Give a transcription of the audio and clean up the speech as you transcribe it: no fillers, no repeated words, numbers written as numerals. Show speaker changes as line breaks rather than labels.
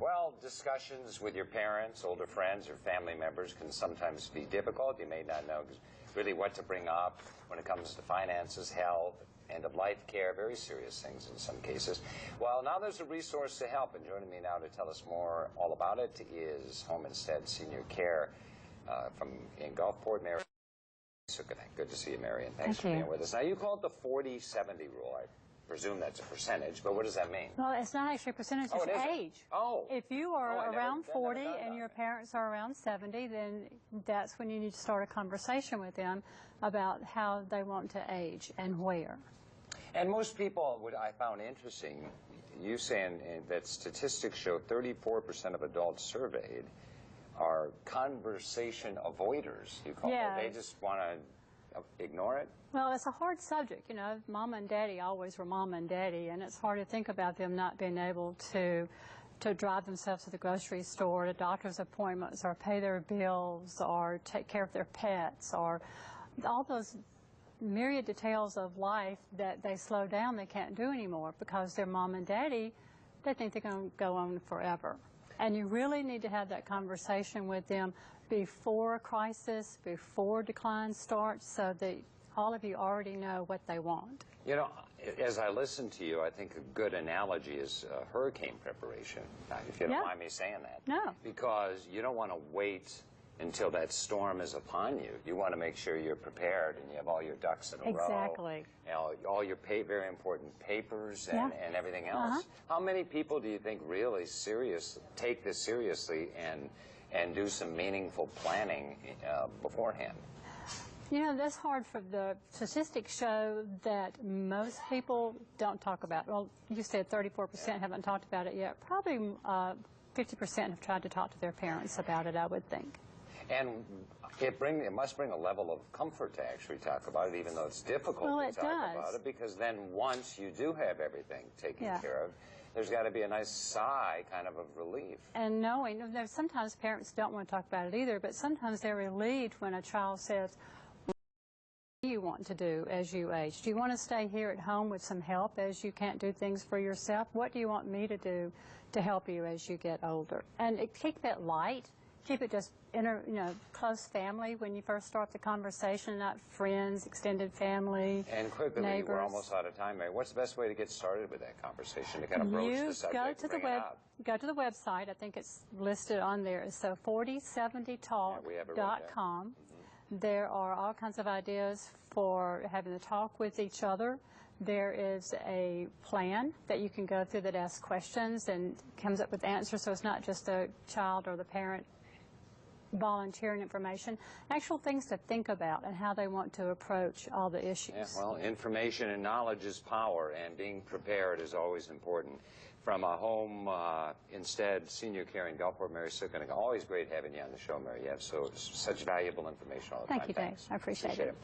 Well, discussions with your parents, older friends, or family members can sometimes be difficult. You may not know really what to bring up when it comes to finances, health, end-of-life care, very serious things in some cases. Well, now there's a resource to help, and joining me now to tell us more all about it is Home Instead Senior Care in Gulfport, Mary. Good to see you, Mary, and thanks for being with us. Now, you call it the 40-70 rule. I presume that's a percentage, but what does that mean?
Well, it's not actually a percentage, it's age.
Oh.
If you are around 40 and your parents are around 70, then that's when you need to start a conversation with them about how they want to age and where.
And most people, what I found interesting, you saying that statistics show 34% of adults surveyed are conversation avoiders, you call it. They just want to ignore it?
Well, it's a hard subject. You know, Mama and Daddy always were Mama and Daddy, and it's hard to think about them not being able to drive themselves to the grocery store, to doctor's appointments, or pay their bills, or take care of their pets, or all those myriad details of life that they slow down, they can't do anymore because their Mom and Daddy, they think they're going to go on forever. And you really need to have that conversation with them before a crisis, before decline starts, so that all of you already know what they want.
You know, as I listen to you, I think a good analogy is hurricane preparation, if you don't mind me saying that.
No.
Because you don't want to wait until that storm is upon you. You want to make sure you're prepared and you have all your ducks in a row.
Exactly.
You know, all your very important papers and everything else. How many people do you think really take this seriously and do some meaningful planning beforehand?
You know, that's hard. For the statistics show that most people don't talk about it. Well, you said 34% haven't talked about it yet. Probably 50% have tried to talk to their parents about it, I would think.
And it must bring a level of comfort to actually talk about it, even though it's difficult to talk about it, because then once you do have everything taken care of, there's got to be a nice sigh kind of relief. And
knowing, sometimes parents don't want to talk about it either, but sometimes they're relieved when a child says, what do you want to do as you age? Do you want to stay here at home with some help as you can't do things for yourself? What do you want me to do to help you as you get older? And keep that light. Keep it just close family when you first start the conversation, not friends, extended family,
and quickly,
neighbors.
We're almost out of time, Mary. What's the best way to get started with that conversation, to kind of broach the subject?
Go to the website. I think it's listed on there. So 4070talk.com. There are all kinds of ideas for having a talk with each other. There is a plan that you can go through that asks questions and comes up with answers, so it's not just the child or the parent volunteering information, actual things to think about and how they want to approach all the issues.
Yeah, well, information and knowledge is power, and being prepared is always important. From a Home Instead Senior Care in Gulfport, Mary Sukanik, always great having you on the show, Mary. You have such valuable information all the time.
Thank you, Dave. I appreciate it.